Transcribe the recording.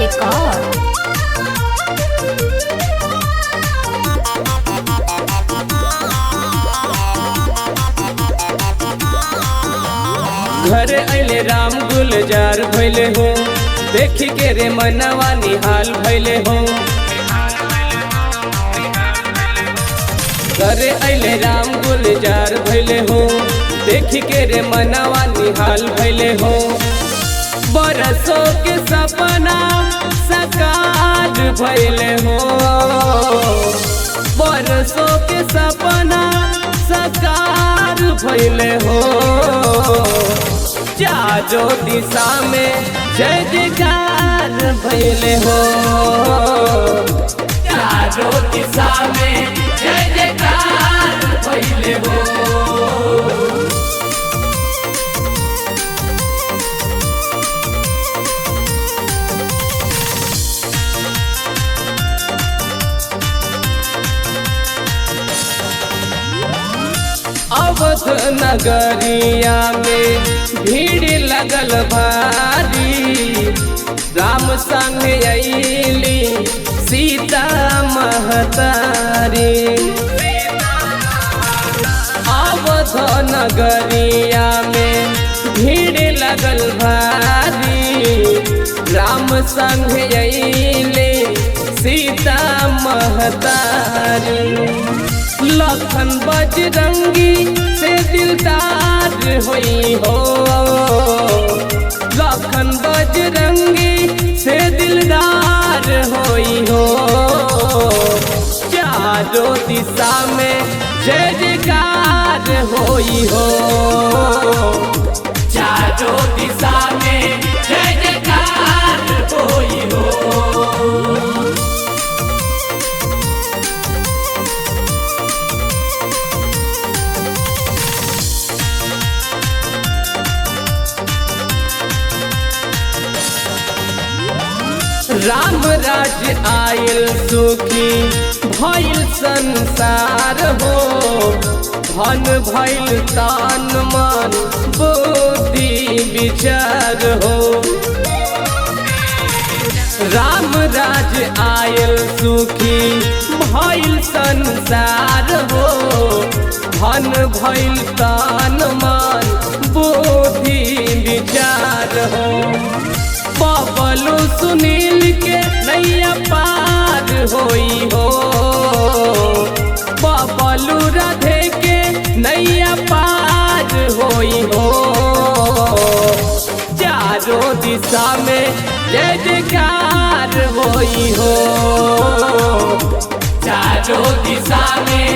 Record. घरे अले राम गुलजार भैले हो, देखी के रे मनवा निहाल भैले हो। घरे अले राम गुलजार भैले हो, देखी के रे मनवा निहाल भैले हो। बरसों के सपना साकार भैले हो, बरसों के सपना साकार भैले हो। चारों दिशा में जय जयकार भैले हो, चारों दिशा में जय जयकार भैले हो। अवध नगरिया में भीड़ लगल भारी, राम संग अइली सीता महतारी। अवध नगरिया में भीड़ लगल भारी, राम संग अइली सीता महतारी। लखन बजरंगी से दिलदार होई हो, लखन बजरंगी से दिलदार होई हो। चारों दिशा में जय जयकार होई हो, चारों दिशा में जय जयकार होई हो। राम राज्य आयल सुखी भइल संसार हो, धन भइल तन मन बुद्धि विचार हो। राम राज्य आयल सुखी भइल संसार हो, धन भइल तन मन बुद्धि विचार हो। बबलू सुनील के नैया पार होई हो, बबलू राधे के नैया पार होई हो। चारों दिशा में जय जयकार होई हो, चारों दिशा में